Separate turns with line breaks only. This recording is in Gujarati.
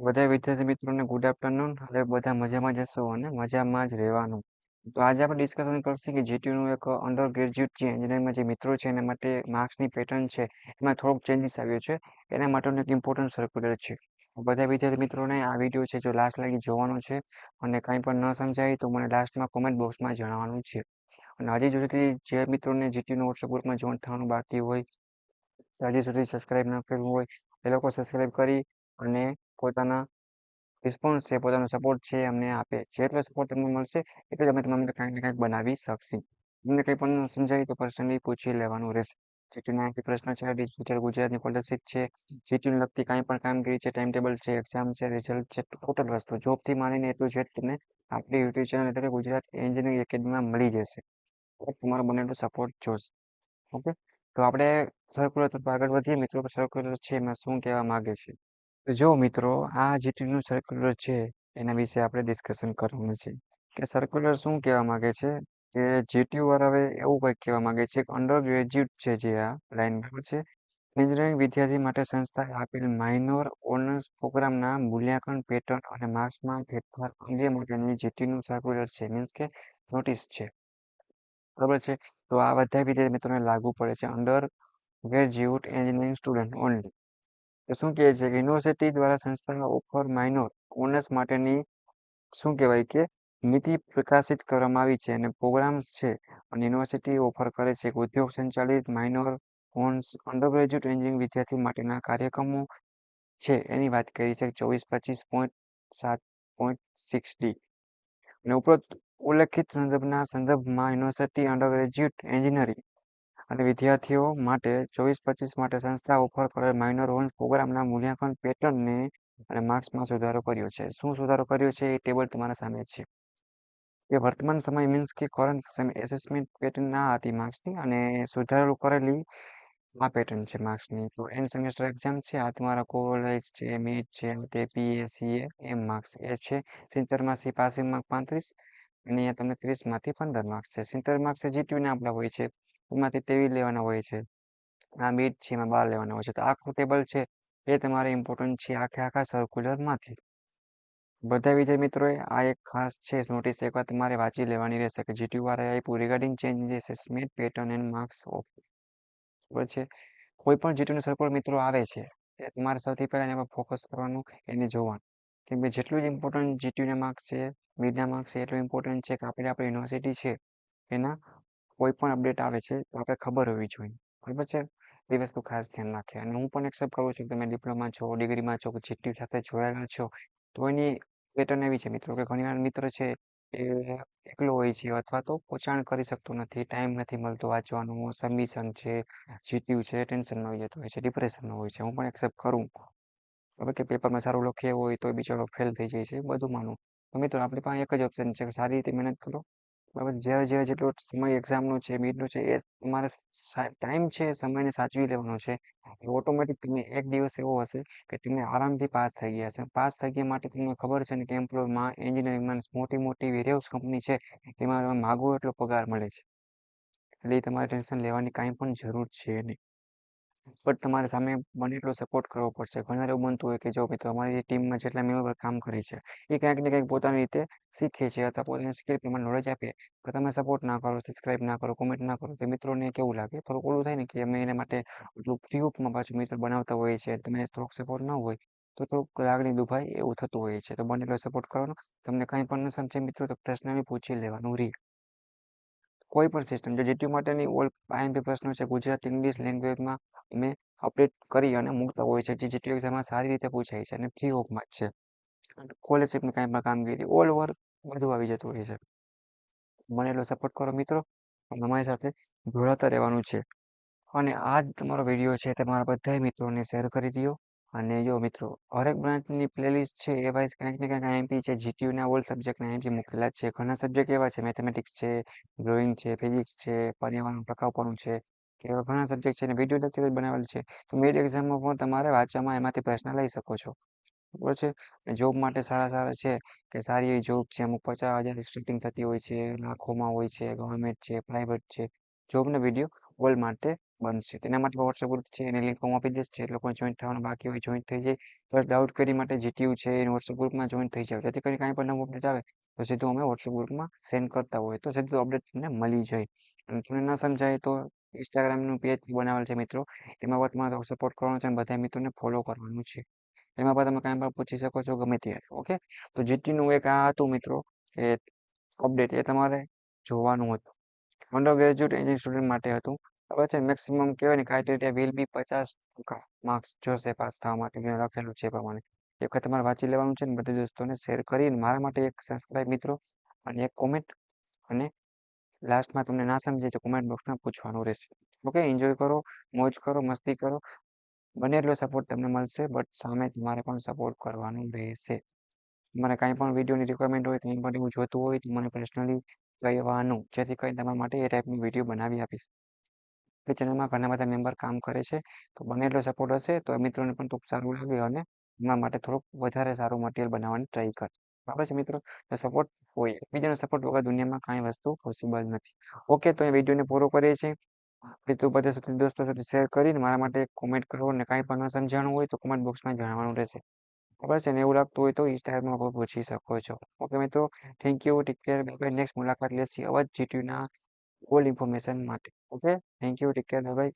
બધા વિદ્યાર્થી મિત્રોને ગુડ આફ્ટરનૂન. હવે બધા મજામાં જ હશો અને મજામાં જ રહેવાનું. તો આજે આપણે ડિસ્કશન કરશું કે જીટીયુનું એક અંડર ગ્રેજ્યુએટ જે એન્જિનિયરિંગમાં જે મિત્રો છે એના માટે માર્ક્સની પેટર્ન છે એમાં થોડોક ચેન્જીસ આવ્યો છે. એના માટેનું એક ઇમ્પોર્ટન્ટ સર્ક્યુલર છે. બધા વિદ્યાર્થી મિત્રોને આ વિડીયો છે જો લાસ્ટ લાગી જોવાનો છે અને કંઈ પણ ન સમજાય તો મને લાસ્ટમાં કોમેન્ટ બોક્સમાં જણાવવાનું છે. અને હજી સુધી જે મિત્રોને જીટીયુનો વોટ્સએપ ગ્રુપમાં જોઈન થવાનું બાકી હોય, હજી સુધી સબસ્ક્રાઇબ ન કર્યું હોય એ લોકો સબસ્ક્રાઇબ કરી અને પોતાના રિસ્પોન્સ છે, પોતાનો સપોર્ટ છે અમને આપે. જેટલો સપોર્ટ તમને મળશે એટલે જ અમે તમને કાંઈક ને કાંઈક બનાવી શકશું. તમને કંઈ પણ ન સમજાય તો પર્સનલી પૂછી લેવાનું રહેશે. જીટીયુના આંકી પ્રશ્ન છે, ડિજિટલ ગુજરાતની સ્કોલરશીપ છે, જીટીયુને લગતી કાંઈ પણ કામગીરી છે, ટાઈમ ટેબલ છે, એક્ઝામ છે, રિઝલ્ટ છે, ટોટલ વસ્તુ જોબથી માંડીને એટલું છે તમને આપણી યુટ્યુબ ચેનલ એટલે કે ગુજરાત એન્જિનિયરિંગ એકેડમીમાં મળી જશે. તમારો બનેલો સપોર્ટ જોશે. ઓકે, તો આપણે સર્ક્યુલર તરફ આગળ વધીએ. મિત્રો સર્ક્યુલર છે એમાં શું કહેવા માંગે છે? તો જો મિત્રો, આ જીટીયુનું સર્ક્યુલર છે એના વિશે આપણે ડિસ્કશન કરવાનું છે કે સર્ક્યુલર શું કહેવા માંગે છે. કે જીટીયુ વાળા હવે એવું કંઈક કહેવા માંગે છે કે અંડર ગ્રેજ્યુએટ છે જે આ લાઈન બરાબર છે, એન્જિનિયરિંગ વિદ્યાર્થી માટે સંસ્થાએ આપેલ માઇનોર ઓનર્સ પ્રોગ્રામના મૂલ્યાંકન પેટર્ન અને માર્ક્સમાં ફેરફાર અંગે માટેની જીટીયુનું સર્ક્યુલર છે, મીન્સ કે નોટિસ છે. બરાબર છે, તો આ બધા વિદ્યાર્થી મિત્રોને લાગુ પડે છે under graduate engineering student only. તો શું કહે છે કે યુનિવર્સિટી દ્વારા સંસ્થાના ઓફર માઇનોર ઓનર્સ માટેની શું કહેવાય કે નીતિ પ્રકાશિત કરવામાં આવી છે અને પ્રોગ્રામ્સ છે અને યુનિવર્સિટી ઓફર કરે છે કે ઉદ્યોગ સંચાલિત minor honours undergraduate engineering વિદ્યાર્થી માટેના કાર્યક્રમો છે એની વાત કરી છે 24-25.7.6D. અને ઉપરોક્ત ઉલ્લેખિત સંદર્ભના સંદર્ભમાં યુનિવર્સિટી અંડર ગ્રેજ્યુએટ એન્જિનિયરિંગ અને વિદ્યાર્થીઓ માટે 24-25 માટે સંસ્થા ઓફર કરેલ માઇનોર ઓનર્સ પ્રોગ્રામના મૂલ્યાંકન પેટર્નને અને માર્ક્સમાં સુધારો કર્યો છે. શું સુધારો કર્યો છે એ ટેબલ તમારા સામે છે. એ વર્તમાન સમય મીન્સ કે કરંટ એસેસમેન્ટ પેટર્ન ના હતી માર્ક્સની અને સુધારો કરેલી આ પેટર્ન છે માર્ક્સની. તો એન્ડ સેમેસ્ટર એક્ઝામ છે, આ તમારા કોલેજ છે, મીટ છે, કેપીએસસી એમ માર્ક્સ એ છે. 70 પાસિંગ માર્ક 35 અને અહીંયા તમને 30 માંથી 15 માર્ક્સ છે. 70 માર્ક્સ જીટીયુને આપણા હોય છે, એમાંથી 23 લેવાના હોય છે. આ બીટ છે એમાં 12 લેવાના હોય છે. તો આખું ટેબલ છે એ તમારે ઇમ્પોર્ટન્ટ છે આખા સર્ક્યુલરમાંથી. બધા વિદ્યાર્થી મિત્રોએ આ એક ખાસ છે નોટિસ એકવાર તમારે વાંચી લેવાની રહેશે કે જીટીયુ વાળાએ આપ્યું regarding change in assessment pattern and marks of. બરાબર છે, કોઈ પણ જીટીયુનું સર્ક્યુલર મિત્રો આવે છે એ તમારે સૌથી પહેલા એના પર ફોકસ કરવાનું, એને જોવાનું. કેમ કે જેટલું જ ઇમ્પોર્ટન્ટ જીટીયુના માર્ક્સ છે, બીજના માર્ક્સ છે, એટલું ઇમ્પોર્ટન્ટ છે કે આપણે આપણી યુનિવર્સિટી છે એના કોઈ પણ અપડેટ આવે છે તો આપણે ખબર હોવી જોઈએ. બરાબર છે, એ વસ્તુ ખાસ ધ્યાન રાખે. અને હું પણ એક્સેપ્ટ કરું છું કે તમે ડિપ્લોમા છો, ડિગ્રીમાં છો, કે જીટીયુ સાથે જોડાયેલા છો, તો એની પેટર્ન એવી છે મિત્રો કે ઘણીવાર મિત્ર છે એ એકલો હોય છે અથવા તો પહોંચાણ કરી શકતો નથી, ટાઈમ નથી મળતો વાંચવાનું, સબમિશન છે, જીટીયુ છે, ટેન્શનમાં આવી જતો હોય છે, ડિપ્રેશનમાં હોય છે. હું પણ એક્સેપ્ટ કરું. હવે કે પેપરમાં સારું લખીએ હોય તો બિચારો ફેલ થઈ જાય છે, બધું માનું. તો મિત્રો આપણી પાસે એક જ ઓપ્શન છે કે સારી રીતે મહેનત કરો. બરાબર, જ્યારે જેટલો સમય એક્ઝામનો છે, મિડનો છે, એ તમારે ટાઈમ છે, સમયને સાચવી લેવાનો છે. ઓટોમેટિક તમે એક દિવસ એવો હશે કે તમે આરામથી પાસ થઈ ગયા હશે. પાસ થઈ ગયા માટે તમને ખબર છે ને કે એમ્પ્લોયમાં એન્જિનિયરિંગમાં મોટી મોટી વેરહાઉસ કંપની છે એમાં તમે માગો એટલો પગાર મળે છે. એટલે એ તમારે ટેન્શન લેવાની કાંઈ પણ જરૂર છે નહીં. બટ તમારે સામે બને એટલો સપોર્ટ કરવો પડશે. ઘણીવાર એવું બનતું હોય કે જો મિત્રો અમારી ટીમમાં જેટલા મેમ્બર કામ કરે છે એ ક્યાંક ને ક્યાંક પોતાની રીતે શીખે છે અથવા પોતાની સ્કિલ પ્રમાણે નોલેજ આપે, તો તમે સપોર્ટ ના કરો, સબસ્ક્રાઇબ ના કરો, કોમેન્ટ ના કરો, તો મિત્રોને કેવું લાગે, થોડુંક ઓલું થાય ને કે અમે એના માટે એટલું ફ્રી પાછું મિત્ર બનાવતા હોઈએ છીએ, તમે થોડોક સપોર્ટ ન હોય તો થોડુંક લાગણી દુભાય એવું થતું હોય છે. તો બને એટલો સપોર્ટ કરવાનો. તમને કંઈ પણ ન સમજે મિત્રો તો પર્સનલી પૂછી લેવાનું રહે. કોઈ પણ સિસ્ટમ જો જીટીયુ માટેની ઓલ આઈએમપી પ્રશ્નો છે ગુજરાતી ઇંગ્લિશ લેંગ્વેજમાં અમે અપડેટ કરી અને મૂકતા હોય છે, જે જીટીયુ એક્ઝામમાં સારી રીતે પૂછાય છે અને ફ્રી ઓફમાં જ છે. સ્કોલરશીપની કાંઈ પણ કામગીરી ઓલ ઓવર બધું આવી જતું હોય છે. મને એટલો સપોર્ટ કરો મિત્રો, અને અમારી સાથે જોડાતા રહેવાનું છે. અને આ જ તમારો વિડીયો છે તમારા બધા મિત્રોને શેર કરી દો. અને જો મિત્રો, હરેક બ્રાન્ચની પ્લેલિસ્ટ છે એ વાઇઝ કંઈક ને કંઈક આઈએમપી છે, જીટીયુના ઓલ સબ્જેક્ટના આઈએમપી મૂકેલા જ છે. ઘણા સબ્જેક્ટ એવા છે, મેથેમેટિક્સ છે, ડ્રોઈંગ છે, ફિઝિક્સ છે, પર્યાવરણ ટકાઉપણું છે, કે એવા ઘણા સબ્જેક્ટ છે અને વિડીયો લેક્ચર જ બનાવેલ છે. તો મિડ એક્ઝામમાં પણ તમારે વાંચવામાં એમાંથી પ્રશ્ન લઈ શકો છો. બરાબર છે, જોબ માટે સારા છે કે સારી એવી જોબ છે, અમુક 50,000 સ્ટાર્ટિંગ થતી હોય છે, લાખોમાં હોય છે, ગવર્મેન્ટ છે, પ્રાઇવેટ છે. જોબના વિડીયો ઓલ માટે બનશે. તેના માટે વોટ્સએપ ગ્રુપ છે એની લિંક હું આપી દઈશ. જે લોકો જોઈન્ટ થવાનું બાકી હોય જોઈન્ટ થઈ જાય. પ્લસ ડાઉટ ક્વેરી માટે જીટીયુ છે એ વોટ્સએપ ગ્રુપમાં જોઈન્ટ થઈ જાવ. જેથી કરીને કાંઈ પણ નવું અપડેટ આવે તો સીધું અમે વોટ્સએપ ગ્રુપમાં સેન્ડ કરતા હોય તો સીધું અપડેટ તમને મળી જાય. અને તમને ન સમજાય તો ઇન્સ્ટાગ્રામનું પેજ બનાવેલ છે મિત્રો. એમાં પણ તમારે સપોર્ટ કરવાનો છે અને બધા મિત્રોને ફોલો કરવાનું છે. એમાં પણ તમે કાંઈ પણ પૂછી શકો છો ગમે ત્યારે. ઓકે, તો જીટીનું એક આ હતું મિત્રો કે અપડેટ એ તમારે જોવાનું હતું. અંડર ગ્રેજ્યુએટ એન્જિનિયરિંગ સ્ટુડન્ટ માટે હતું. હવે છે મેક્સિમમ કહેવાય ને ક્રાઇટેરિયા વિલ બી 50% માર્ક્સ જોશે પાસ થવા માટે લખેલું છે એ પ્રમાણે. એક વખત તમારે વાંચી લેવાનું છે ને બધા દોસ્તોને શેર કરીને મારા માટે એક સબસ્ક્રાઇબ મિત્રો અને એક કોમેન્ટ અને લાસ્ટમાં તમને ના સમજે તો કોમેન્ટ બોક્સમાં પૂછવાનું રહેશે. ઓકે, એન્જોય કરો, મોજ કરો, મસ્તી કરો. બને એટલો સપોર્ટ તમને મળશે બટ સામે તમારે પણ સપોર્ટ કરવાનું રહેશે. મને કાંઈ પણ વિડીયોની રિક્વાયરમેન્ટ હોય કંઈ પણ એવું જોતું હોય તો મને પર્સનલી કહેવાનું, જેથી કરીને તમારા માટે એ ટાઈપનું વિડીયો બનાવી આપીશ. એ ચેનલમાં ઘણા બધા મેમ્બર કામ કરે છે તો બને એટલો સપોર્ટ હશે તો મિત્રોને પણ ખૂબ સારું લાગે અને એમના માટે થોડુંક વધારે સારું મટીરિયલ બનાવવાની ટ્રાય કર. બરાબર છે મિત્રો? તો સપોર્ટ હોય, એકબીજાનો સપોર્ટ વગર દુનિયામાં કાંઈ વસ્તુ પોસિબલ નથી. ઓકે, તો એ વિડીયોને પૂરો કરીએ છીએ. પ્લીઝ તો બધા સુધી દોસ્તો સાથે શેર કરીને મારા માટે કોમેન્ટ કરો અને કાંઈ પણ ન સમજાણું હોય તો કોમેન્ટ બોક્સમાં જણાવવાનું રહેશે. બરાબર છે ને? એવું લાગતું હોય તો ઇન્સ્ટાગ્રામમાં પણ પૂછી શકો છો. ઓકે મિત્રો, thank you, take care, bye. Next મુલાકાત લેશી અવધ જીટીયુના ઓલ ઇન્ફોર્મેશન માટે. Okay, thank you, take care, by.